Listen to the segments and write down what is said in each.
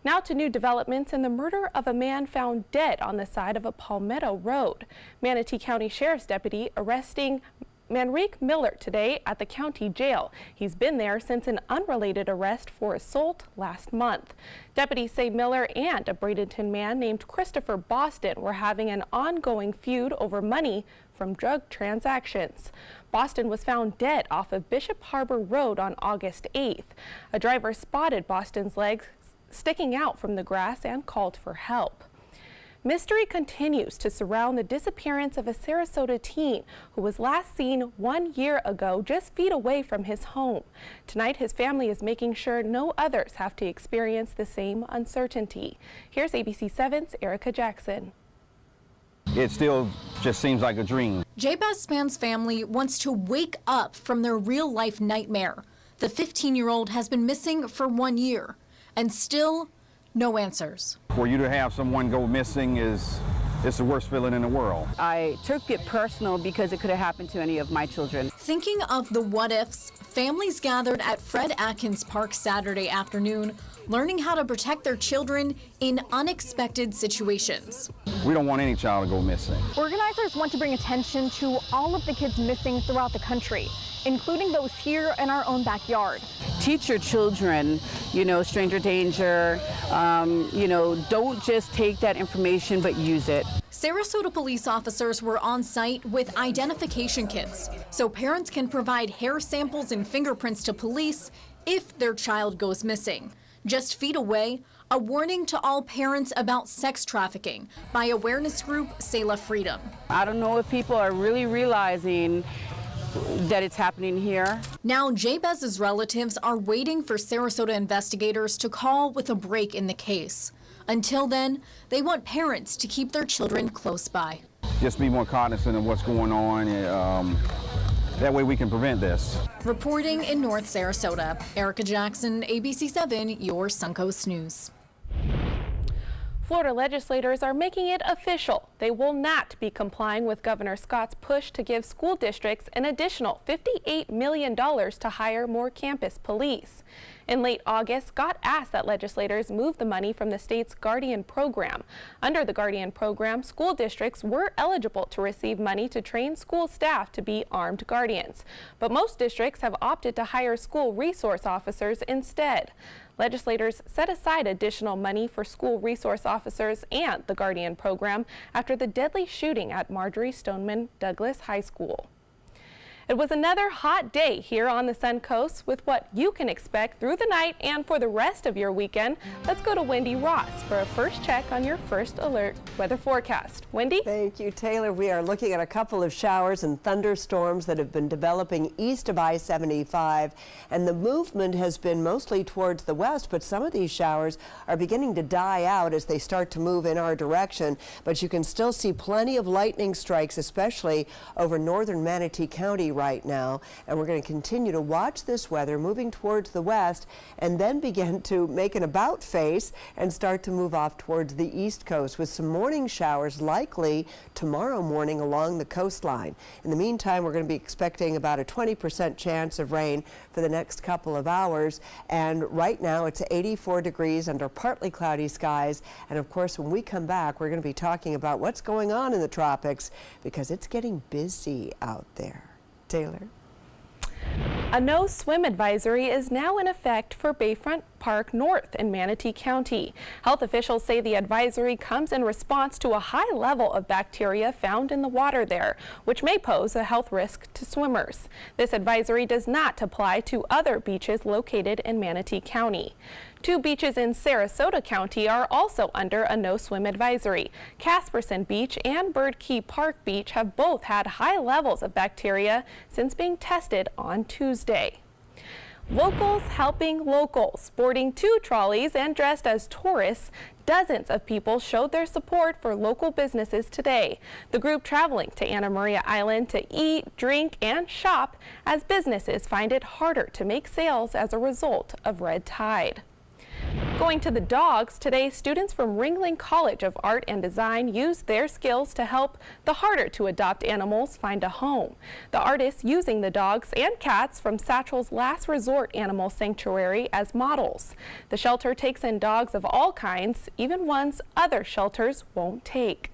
Now to new developments in the murder of a man found dead on the side of a Palmetto Road. Manatee County Sheriff's deputy arresting Manrique Miller today at the county jail. He's been there since an unrelated arrest for assault last month. Deputies say Miller and a Bradenton man named Christopher Boston were having an ongoing feud over money from drug transactions. Boston was found dead off of Bishop Harbor Road on August 8th. A driver spotted Boston's legs sticking out from the grass and called for help. Mystery continues to surround the disappearance of a Sarasota teen who was last seen 1 year ago just feet away from his home. Tonight, his family is making sure no others have to experience the same uncertainty. Here's ABC 7's Erica Jackson. It still just seems like a dream. Jabez Span's family wants to wake up from their real-life nightmare. The 15-year-old has been missing for 1 year, and still no answers. For you to have someone go missing it's the worst feeling in the world. I took it personal because it could have happened to any of my children. Thinking of the what-ifs, families gathered at Fred Atkins Park Saturday afternoon, learning how to protect their children in unexpected situations. We don't want any child to go missing. Organizers want to bring attention to all of the kids missing throughout the country, including those here in our own backyard. Teach your children, stranger danger, don't just take that information, but use it. Sarasota police officers were on site with identification kits, so parents can provide hair samples and fingerprints to police if their child goes missing. Just feet away, a warning to all parents about sex trafficking by awareness group Selah Freedom. I don't know if people are really realizing that it's happening here. Now, Jabez's relatives are waiting for Sarasota investigators to call with a break in the case. Until then, they want parents to keep their children close by. Just be more cognizant of what's going on. That way we can prevent this. Reporting in North Sarasota, Erica Jackson, ABC 7, your Suncoast News. Florida legislators are making it official. They will not be complying with Governor Scott's push to give school districts an additional $58 million to hire more campus police. In late August, Scott asked that legislators move the money from the state's Guardian program. Under the Guardian program, school districts were eligible to receive money to train school staff to be armed guardians. But most districts have opted to hire school resource officers instead. Legislators set aside additional money for school resource officers and the Guardian program after the deadly shooting at Marjory Stoneman Douglas High School. It was another hot day here on the Suncoast with what you can expect through the night and for the rest of your weekend. Let's go to Wendy Ross for a first check on your first alert weather forecast. Wendy? Thank you, Taylor. We are looking at a couple of showers and thunderstorms that have been developing east of I-75, and the movement has been mostly towards the west, but some of these showers are beginning to die out as they start to move in our direction. But you can still see plenty of lightning strikes, especially over northern Manatee County right now, and we're going to continue to watch this weather moving towards the west and then begin to make an about face and start to move off towards the east coast with some morning showers likely tomorrow morning along the coastline. In the meantime, we're going to be expecting about a 20% chance of rain for the next couple of hours, and right now it's 84 degrees under partly cloudy skies. And of course, when we come back, we're going to be talking about what's going on in the tropics because it's getting busy out there. Taylor. A no swim advisory is now in effect for Bayfront Park North in Manatee County. Health officials say the advisory comes in response to a high level of bacteria found in the water there, which may pose a health risk to swimmers. This advisory does not apply to other beaches located in Manatee County. 2 beaches in Sarasota County are also under a no swim advisory. Casperson Beach and Bird Key Park Beach have both had high levels of bacteria since being tested on Tuesday. Locals helping locals. Sporting 2 trolleys and dressed as tourists, dozens of people showed their support for local businesses today. The group traveling to Anna Maria Island to eat, drink, and shop as businesses find it harder to make sales as a result of red tide. Going to the dogs, today students from Ringling College of Art and Design used their skills to help the harder to adopt animals find a home. The artists using the dogs and cats from Satchel's Last Resort Animal Sanctuary as models. The shelter takes in dogs of all kinds, even ones other shelters won't take.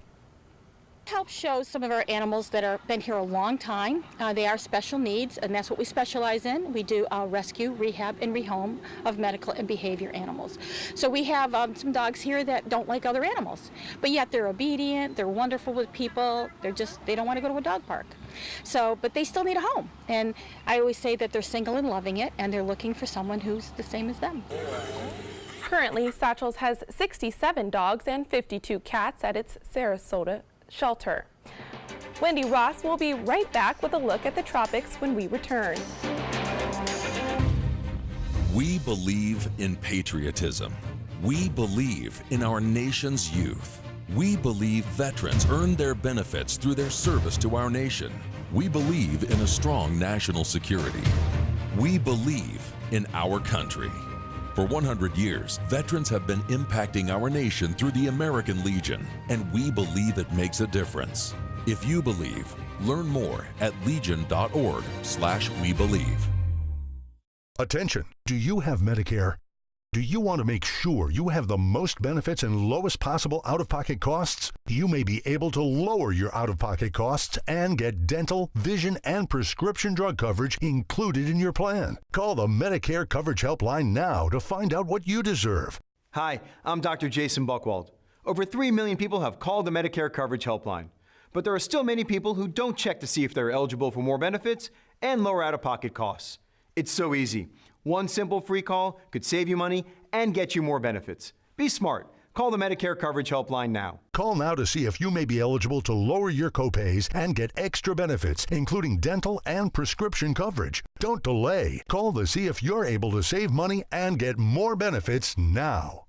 Help show some of our animals that have been here a long time. They are special needs, and that's what we specialize in. We do rescue, rehab, and rehome of medical and behavior animals. So we have some dogs here that don't like other animals, but yet they're obedient, they're wonderful with people, they don't want to go to a dog park. So, but they still need a home. And I always say that they're single and loving it, and they're looking for someone who's the same as them. Currently, Satchel's has 67 dogs and 52 cats at its Sarasota shelter. Wendy Ross will be right back with a look at the tropics when we return. We believe in patriotism. We believe in our nation's youth. We believe veterans earn their benefits through their service to our nation. We believe in a strong national security. We believe in our country. For 100 years, veterans have been impacting our nation through the American Legion, and we believe it makes a difference. If you believe, learn more at legion.org/webelieve. Attention, do you have Medicare? Do you want to make sure you have the most benefits and lowest possible out-of-pocket costs? You may be able to lower your out-of-pocket costs and get dental, vision, and prescription drug coverage included in your plan. Call the Medicare Coverage Helpline now to find out what you deserve. Hi, I'm Dr. Jason Buchwald. Over 3 million people have called the Medicare Coverage Helpline, but there are still many people who don't check to see if they're eligible for more benefits and lower out-of-pocket costs. It's so easy. One simple free call could save you money and get you more benefits. Be smart. Call the Medicare Coverage Helpline now. Call now to see if you may be eligible to lower your copays and get extra benefits, including dental and prescription coverage. Don't delay. Call to see if you're able to save money and get more benefits now.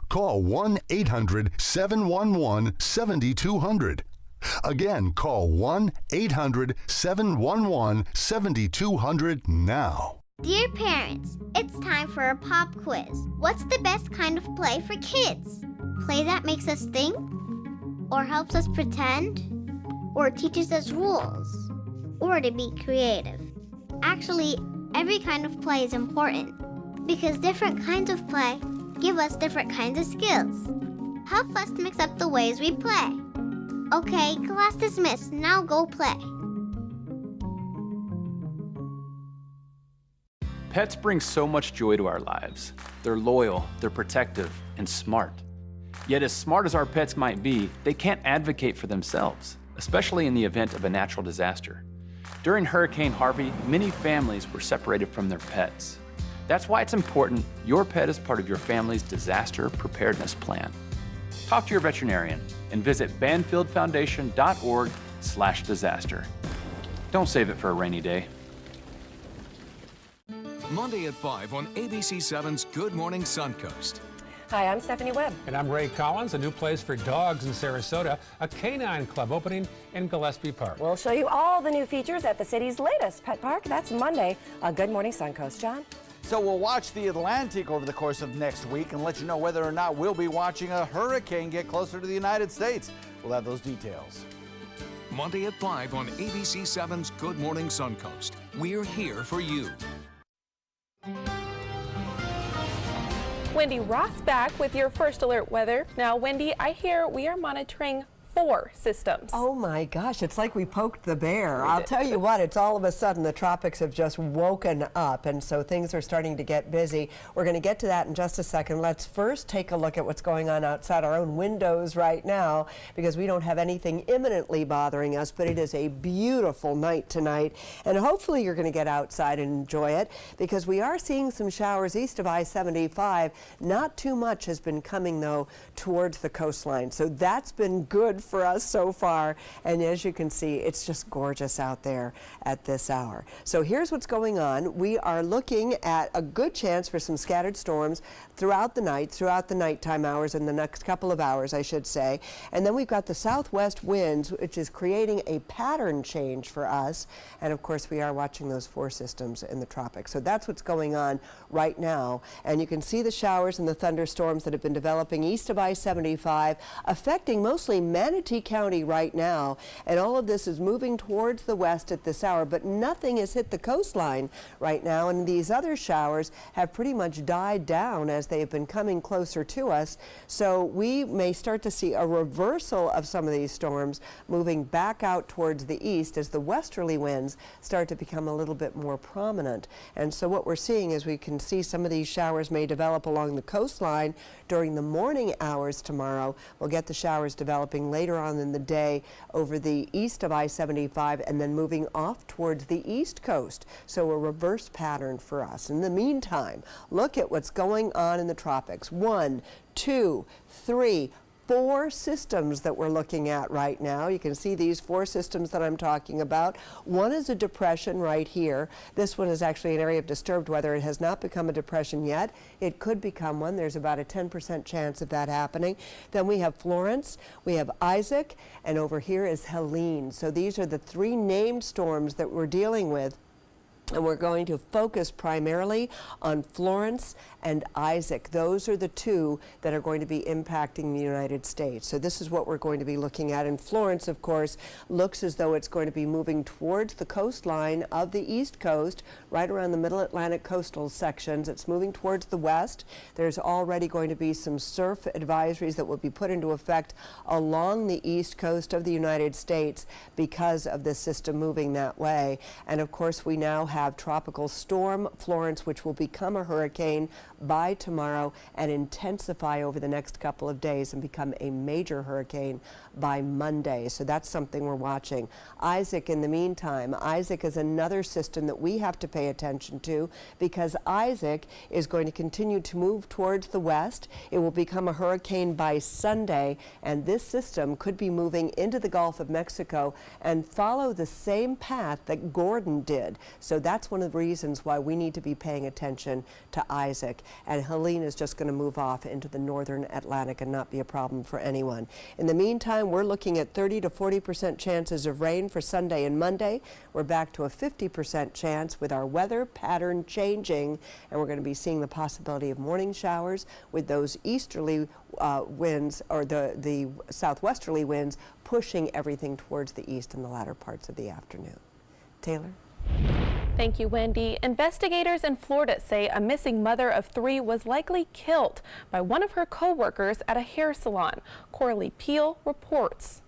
Call 1-800-711-7200. Again, call 1-800-711-7200 now. Dear parents, it's time for a pop quiz. What's the best kind of play for kids? Play that makes us think? Or helps us pretend? Or teaches us rules? Or to be creative? Actually, every kind of play is important because different kinds of play give us different kinds of skills. Help us mix up the ways we play. Okay, class dismissed. Now go play. Pets bring so much joy to our lives. They're loyal, they're protective, and smart. Yet as smart as our pets might be, they can't advocate for themselves, especially in the event of a natural disaster. During Hurricane Harvey, many families were separated from their pets. That's why it's important your pet is part of your family's disaster preparedness plan. Talk to your veterinarian and visit banfieldfoundation.org/disaster. Don't save it for a rainy day. Monday at 5 on ABC7's Good Morning Suncoast. Hi, I'm Stephanie Webb. And I'm Ray Collins. A new place for dogs in Sarasota, a canine club opening in Gillespie Park. We'll show you all the new features at the city's latest pet park. That's Monday on Good Morning Suncoast. John? So we'll watch the Atlantic over the course of next week and let you know whether or not we'll be watching a hurricane get closer to the United States. We'll have those details. Monday at 5 on ABC7's Good Morning Suncoast. We're here for you. Wendy Ross back with your first alert weather. Now, Wendy, I hear we are monitoring 4 systems. Oh my gosh, it's like we poked the bear. I'll tell you what, it's all of a sudden the tropics have just woken up, and so things are starting to get busy. We're going to get to that in just a second. Let's first take a look at what's going on outside our own windows right now, because we don't have anything imminently bothering us, but it is a beautiful night tonight, and hopefully you're going to get outside and enjoy it, because we are seeing some showers east of I-75. Not too much has been coming, though, towards the coastline, so that's been good for us so far. And as you can see, it's just gorgeous out there at this hour. So here's what's going on. We are looking at a good chance for some scattered storms throughout the nighttime hours, in the next couple of hours, I should say. And then we've got the southwest winds, which is creating a pattern change for us. And of course, we are watching those 4 systems in the tropics. So that's what's going on right now. And you can see the showers and the thunderstorms that have been developing east of I-75, affecting mostly Manatee County right now. And all of this is moving towards the west at this hour, but nothing has hit the coastline right now. And these other showers have pretty much died down as they have been coming closer to us. So we may start to see a reversal of some of these storms moving back out towards the east as the westerly winds start to become a little bit more prominent. And so what we're seeing is we can see some of these showers may develop along the coastline during the morning hours tomorrow. We'll get the showers developing later on in the day over the east of I-75 and then moving off towards the east coast. So a reverse pattern for us. In the meantime, look at what's going on in the tropics. 1, 2, 3, 4 systems that we're looking at right now. You can see these 4 systems that I'm talking about. One is a depression right here. This one is actually an area of disturbed weather. It has not become a depression yet. It could become one. There's about a 10% chance of that happening. Then we have Florence, we have Isaac, and over here is Helene. So these are the 3 named storms that we're dealing with. And we're going to focus primarily on Florence and Isaac. Those are the 2 that are going to be impacting the United States. So this is what we're going to be looking at. And Florence, of course, looks as though it's going to be moving towards the coastline of the East Coast, right around the Middle Atlantic coastal sections. It's moving towards the west. There's already going to be some surf advisories that will be put into effect along the east coast of the United States because of this system moving that way. And of course, we now have Tropical Storm Florence, which will become a hurricane by tomorrow and intensify over the next couple of days and become a major hurricane by Monday. So that's something we're watching. Isaac, in the meantime, Isaac is another system that we have to pay attention to because Isaac is going to continue to move towards the west. It will become a hurricane by Sunday, and this system could be moving into the Gulf of Mexico and follow the same path that Gordon did. So that's one of the reasons why we need to be paying attention to Isaac. And Helene is just going to move off into the northern Atlantic and not be a problem for anyone. In the meantime, we're looking at 30 to 40% chances of rain for Sunday and Monday. We're back to a 50% chance with our weather pattern changing, and we're going to be seeing the possibility of morning showers with those easterly winds, or the southwesterly winds, pushing everything towards the east in the latter parts of the afternoon. Taylor? Thank you, Wendy. Investigators in Florida say a missing mother of 3 was likely killed by one of her co-workers at a hair salon. Coralie Peel reports.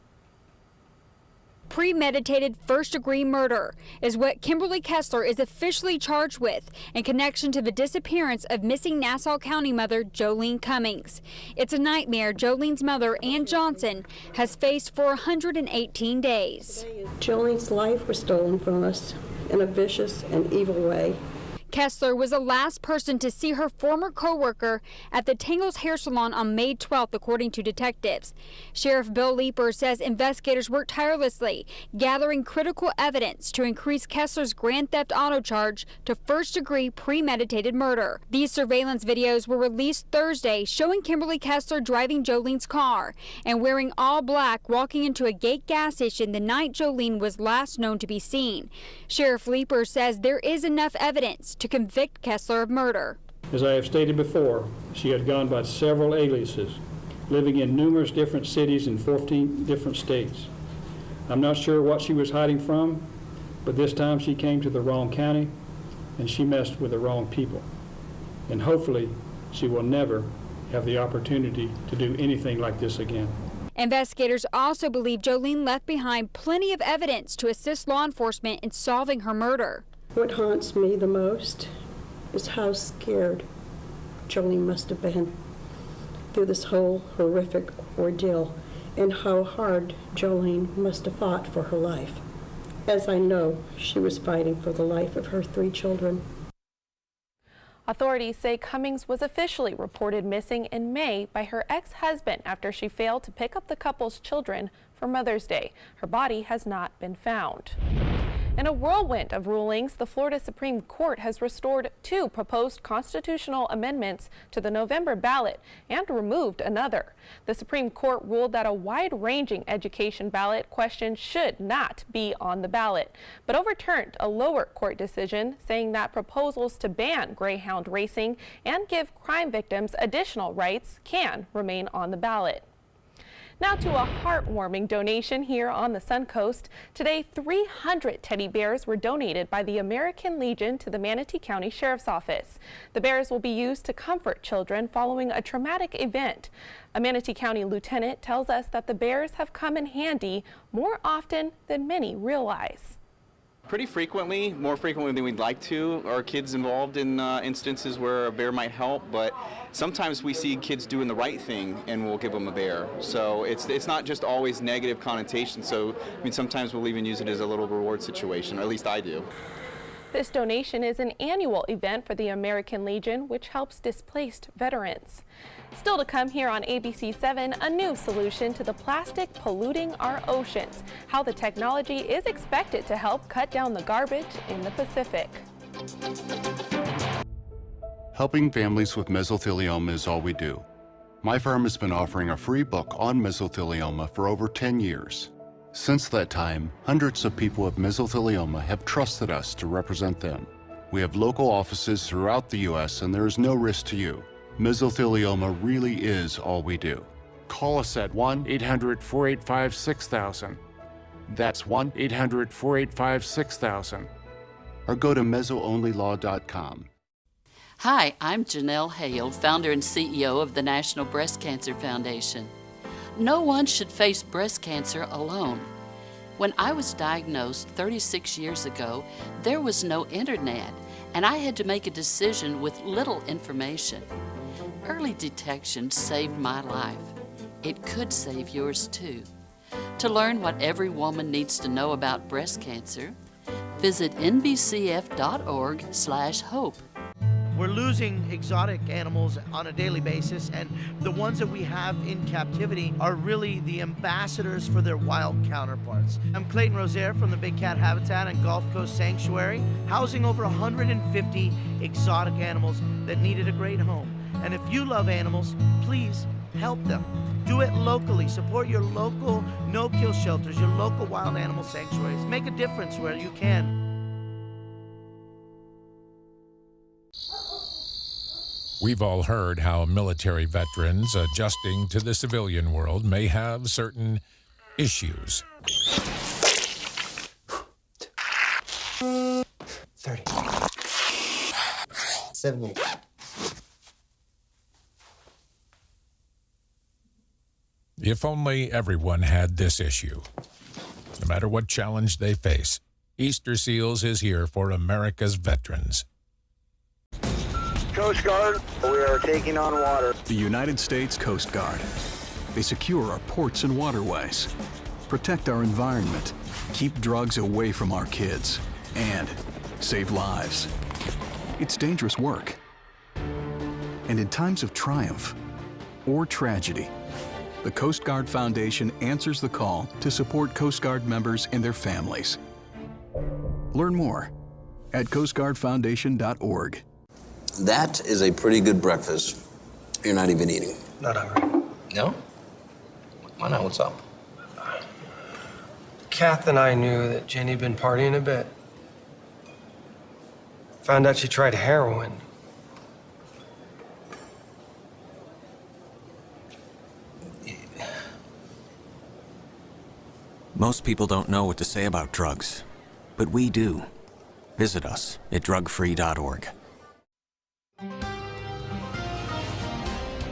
Premeditated first-degree murder is what Kimberly Kessler is officially charged with in connection to the disappearance of missing Nassau County mother Jolene Cummings. It's a nightmare Jolene's mother, Ann Johnson, has faced for 118 days. Jolene's life was stolen from us in a vicious and evil way. Kessler was the last person to see her former co-worker at the Tangles Hair Salon on May 12th, according to detectives. Sheriff Bill Leeper says investigators worked tirelessly, gathering critical evidence to increase Kessler's grand theft auto charge to first-degree premeditated murder. These surveillance videos were released Thursday, showing Kimberly Kessler driving Jolene's car and wearing all black, walking into a gate gas station the night Jolene was last known to be seen. Sheriff Leeper says there is enough evidence to convict Kessler of murder. As I have stated before, she had gone by several aliases, living in numerous different cities in 14 different states. I'm not sure what she was hiding from, but this time she came to the wrong county and she messed with the wrong people. And hopefully she will never have the opportunity to do anything like this again. Investigators also believe Jolene left behind plenty of evidence to assist law enforcement in solving her murder. What haunts me the most is how scared Jolene must have been through this whole horrific ordeal, and how hard Jolene must have fought for her life, as I know she was fighting for the life of her 3 children. Authorities say Cummings was officially reported missing in May by her ex-husband after she failed to pick up the couple's children for Mother's Day. Her body has not been found. In a whirlwind of rulings, the Florida Supreme Court has restored 2 proposed constitutional amendments to the November ballot and removed another. The Supreme Court ruled that a wide-ranging education ballot question should not be on the ballot, but overturned a lower court decision saying that proposals to ban greyhound racing and give crime victims additional rights can remain on the ballot. Now to a heartwarming donation here on the Suncoast. Today, 300 teddy bears were donated by the American Legion to the Manatee County Sheriff's Office. The bears will be used to comfort children following a traumatic event. A Manatee County lieutenant tells us that the bears have come in handy more often than many realize. Pretty frequently, more frequently than we'd like to, are kids involved in instances where a bear might help, but sometimes we see kids doing the right thing and we'll give them a bear. So it's not just always negative connotation. So I mean, sometimes we'll even use it as a little reward situation, or at least I do. This donation is an annual event for the American Legion, which helps displaced veterans. Still to come here on ABC7, a new solution to the plastic polluting our oceans, how the technology is expected to help cut down the garbage in the Pacific. Helping families with mesothelioma is all we do. My firm has been offering a free book on mesothelioma for over 10 years. Since that time, hundreds of people with mesothelioma have trusted us to represent them. We have local offices throughout the U.S. and there is no risk to you. Mesothelioma really is all we do. Call us at 1-800-485-6000. That's 1-800-485-6000. Or go to mesoonlylaw.com. Hi, I'm Janelle Hale, founder and CEO of the National Breast Cancer Foundation. No one should face breast cancer alone. When I was diagnosed 36 years ago, there was no internet, and I had to make a decision with little information. Early detection saved my life. It could save yours too. To learn what every woman needs to know about breast cancer, visit nbcf.org/hope. We're losing exotic animals on a daily basis, and the ones that we have in captivity are really the ambassadors for their wild counterparts. I'm Clayton Rozier from the Big Cat Habitat and Gulf Coast Sanctuary, housing over 150 exotic animals that needed a great home. And if you love animals, please help them. Do it locally. Support your local no-kill shelters, your local wild animal sanctuaries. Make a difference where you can. We've all heard how military veterans adjusting to the civilian world may have certain issues. 30. 78. If only everyone had this issue. No matter what challenge they face, Easter Seals is here for America's veterans. Coast Guard, we are taking on water. The United States Coast Guard. They secure our ports and waterways, protect our environment, keep drugs away from our kids, and save lives. It's dangerous work. And in times of triumph or tragedy, the Coast Guard Foundation answers the call to support Coast Guard members and their families. Learn more at coastguardfoundation.org. That is a pretty good breakfast. You're not even eating. Not hungry. No? Why not? What's up? Kath and I knew that Jenny had been partying a bit. Found out she tried heroin. Most people don't know what to say about drugs, but we do. Visit us at drugfree.org.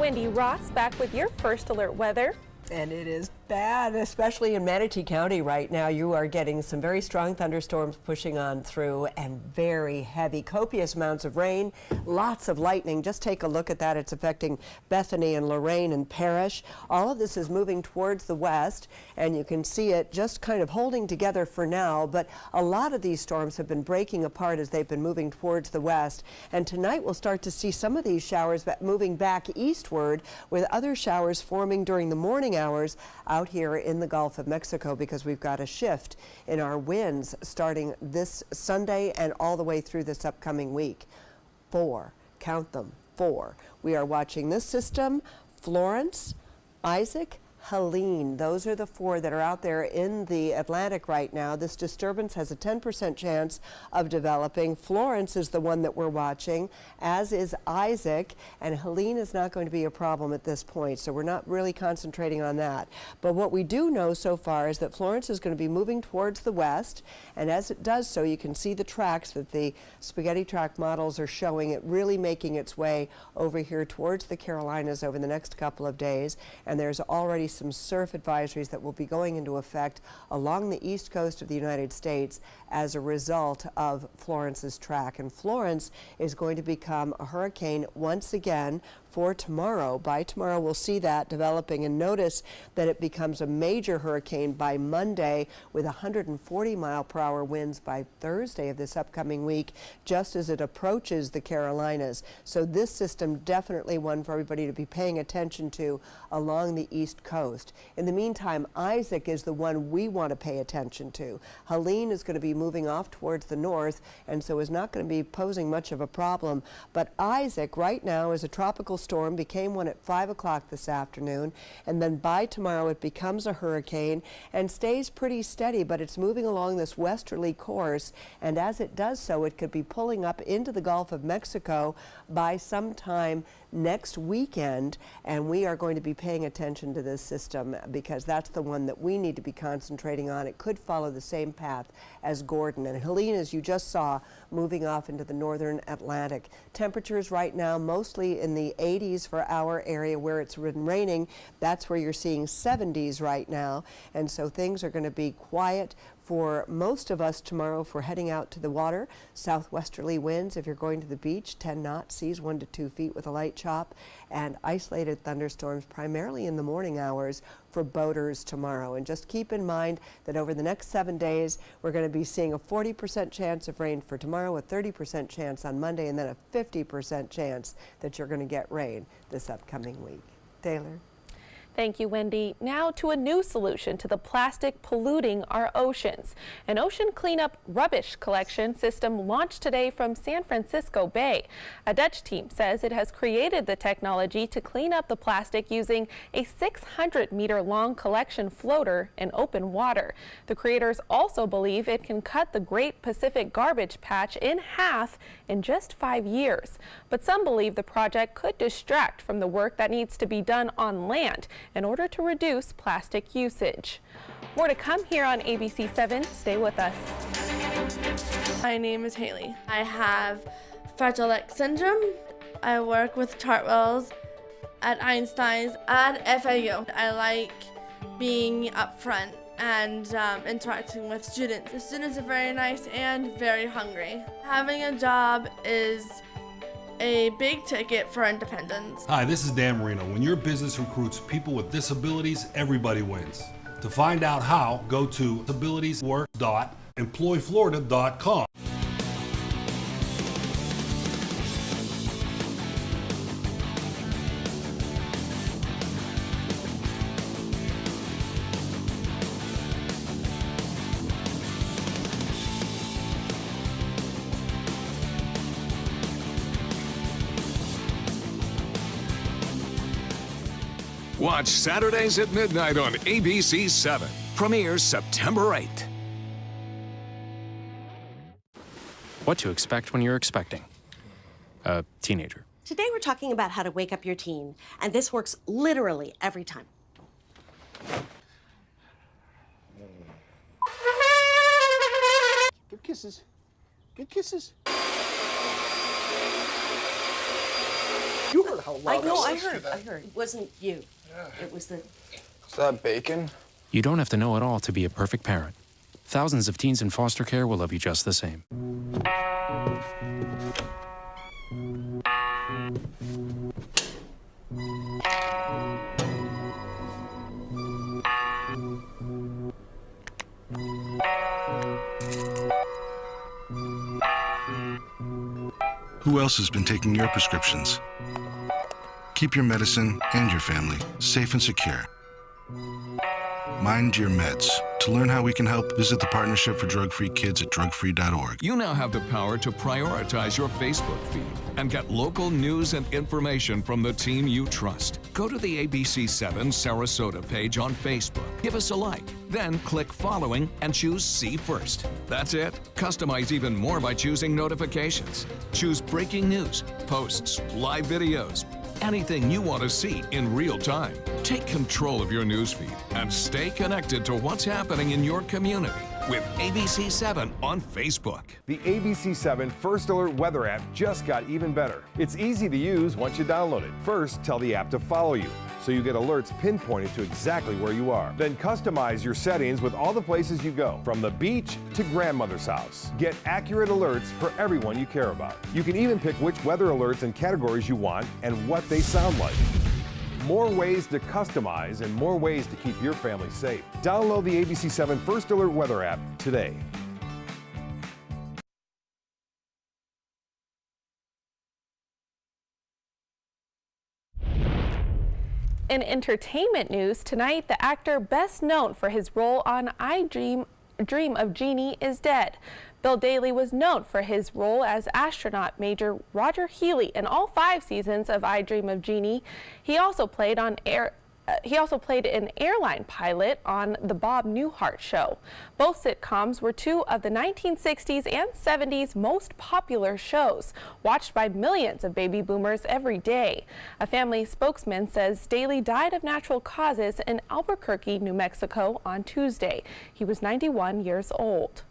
Wendy Ross back with your first alert weather. And it is bad, especially in Manatee County right now. You are getting some very strong thunderstorms pushing on through and very heavy, copious amounts of rain, lots of lightning. Just take a look at that. It's affecting Bethany and Lorain and Parrish. All of this is moving towards the west, and you can see it just kind of holding together for now. But a lot of these storms have been breaking apart as they've been moving towards the west. And tonight we'll start to see some of these showers moving back eastward, with other showers forming during the morning hours out here in the Gulf of Mexico, because we've got a shift in our winds starting this Sunday and all the way through this upcoming week. 4, count them, 4. We are watching this system, Florence, Isaac, Helene. Those are the 4 that are out there in the Atlantic right now. This disturbance has a 10% chance of developing. Florence is the one that we're watching, as is Isaac, and Helene is not going to be a problem at this point, so we're not really concentrating on that. But what we do know so far is that Florence is going to be moving towards the west, and as it does so, you can see the tracks that the spaghetti track models are showing it really making its way over here towards the Carolinas over the next couple of days, and there's already some surf advisories that will be going into effect along the east coast of the United States as a result of Florence's track. And Florence is going to become a hurricane once again for tomorrow. By tomorrow, we'll see that developing, and notice that it becomes a major hurricane by Monday with 140-mile-per-hour winds by Thursday of this upcoming week, just as it approaches the Carolinas. So this system definitely one for everybody to be paying attention to along the east coast. In the meantime, Isaac is the one we want to pay attention to. Helene is going to be moving off towards the north, and so is not going to be posing much of a problem. But Isaac right now is a tropical storm, became one at 5 o'clock this afternoon, and then by tomorrow it becomes a hurricane and stays pretty steady, but it's moving along this westerly course, and as it does so, it could be pulling up into the Gulf of Mexico by sometime next weekend, and we are going to be paying attention to this system because that's the one that we need to be concentrating on. It could follow the same path as Gordon. And Helene, as you just saw, moving off into the northern Atlantic. Temperatures right now mostly in the 80s for our area where it's been raining. That's where you're seeing 70s right now, and so things are going to be quiet for most of us tomorrow for heading out to the water. Southwesterly winds if you're going to the beach, 10 knots, seas 1 to 2 feet with a light chop, and isolated thunderstorms primarily in the morning hours for boaters tomorrow. And just keep in mind that over the next 7 days, we're going to be seeing a 40% chance of rain for tomorrow, a 30% chance on Monday, and then a 50% chance that you're going to get rain this upcoming week. Taylor? Thank you, Wendy. Now to a new solution to the plastic polluting our oceans. An ocean cleanup rubbish collection system launched today from San Francisco Bay. A Dutch team says it has created the technology to clean up the plastic using a 600-meter-long collection floater in open water. The creators also believe it can cut the Great Pacific Garbage Patch in half in just 5 years. But some believe the project could distract from the work that needs to be done on land in order to reduce plastic usage. More to come here on ABC 7. Stay with us. My name is Haley. I have Fragile X syndrome. I work with Chartwells at Einstein's at FAU. I like being up front and interacting with students. The students are very nice and very hungry. Having a job is a big ticket for independence. Hi, this is Dan Marino. When your business recruits people with disabilities, everybody wins. To find out how, go to disabilitieswork.employflorida.com. Watch Saturdays at midnight on ABC 7. Premieres September 8th. What to expect when you're expecting a teenager. Today we're talking about how to wake up your teen, and this works literally every time. Give kisses. Give kisses. You heard how loud I know, was I to heard. that. I heard. It wasn't you. Yeah. It was the Is that bacon? You don't have to know it all to be a perfect parent. Thousands of teens in foster care will love you just the same. Who else has been taking your prescriptions? Keep your medicine and your family safe and secure. Mind Your Meds. To learn how we can help, visit the Partnership for Drug-Free Kids at drugfree.org. You now have the power to prioritize your Facebook feed and get local news and information from the team you trust. Go to the ABC7 Sarasota page on Facebook. Give us a like, then click following and choose See First. That's it. Customize even more by choosing notifications. Choose breaking news, posts, live videos, anything you want to see in real time. Take control of your newsfeed and stay connected to what's happening in your community with ABC7 on Facebook. The ABC7 First Alert weather app just got even better. It's easy to use once you download it. First, tell the app to follow you, so you get alerts pinpointed to exactly where you are. Then customize your settings with all the places you go, from the beach to grandmother's house. Get accurate alerts for everyone you care about. You can even pick which weather alerts and categories you want and what they sound like. More ways to customize and more ways to keep your family safe. Download the ABC7 First Alert weather app today. In entertainment news tonight, the actor best known for his role on I Dream of Jeannie is dead. Bill Daly was known for his role as astronaut Major Roger Healy in all 5 seasons of I Dream of Jeannie. He also played an airline pilot on The Bob Newhart Show. Both sitcoms were 2 of the 1960s and 70s most popular shows, watched by millions of baby boomers every day. A family spokesman says Daly died of natural causes in Albuquerque, New Mexico on Tuesday. He was 91 years old.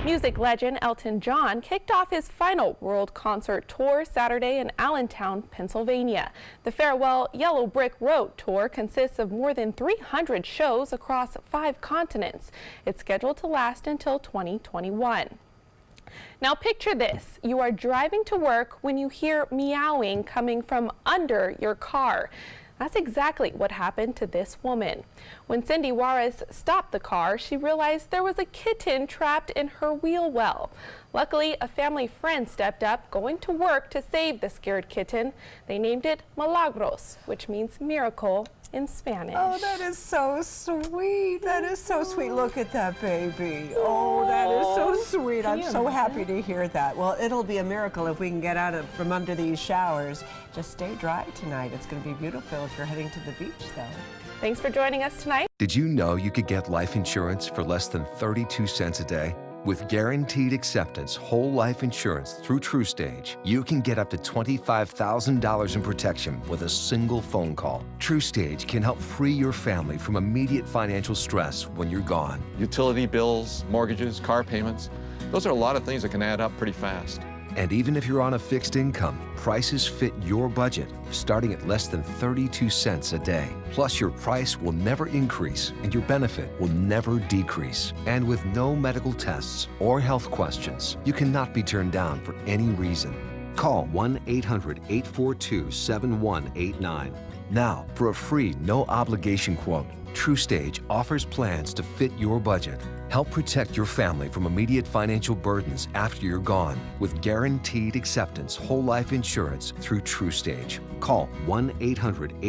Music legend Elton John kicked off his final world concert tour Saturday in Allentown, Pennsylvania. The Farewell Yellow Brick Road tour consists of more than 300 shows across 5 continents. It's scheduled to last until 2021. Now picture this. You are driving to work when you hear meowing coming from under your car. That's exactly what happened to this woman. When Cindy Juarez stopped the car, she realized there was a kitten trapped in her wheel well. Luckily, a family friend stepped up, going to work to save the scared kitten. They named it Milagros, which means miracle in Spanish. Oh, that is so sweet. That is so sweet. Look at that baby. Oh, that is so sweet. I'm so happy to hear that. Well, it'll be a miracle if we can get out from under these showers. Just stay dry tonight. It's going to be beautiful if you're heading to the beach, though. Thanks for joining us tonight. Did you know you could get life insurance for less than 32 cents a day? With Guaranteed Acceptance whole life insurance through TruStage, you can get up to $25,000 in protection with a single phone call. TruStage can help free your family from immediate financial stress when you're gone. Utility bills, mortgages, car payments, those are a lot of things that can add up pretty fast. And even if you're on a fixed income, prices fit your budget, starting at less than 32 cents a day. Plus, your price will never increase and your benefit will never decrease. And with no medical tests or health questions, you cannot be turned down for any reason. Call 1-800-842-7189. Now, for a free, no-obligation quote, TruStage offers plans to fit your budget. Help protect your family from immediate financial burdens after you're gone with Guaranteed Acceptance whole life insurance through TruStage. Call 1-800-842-7189.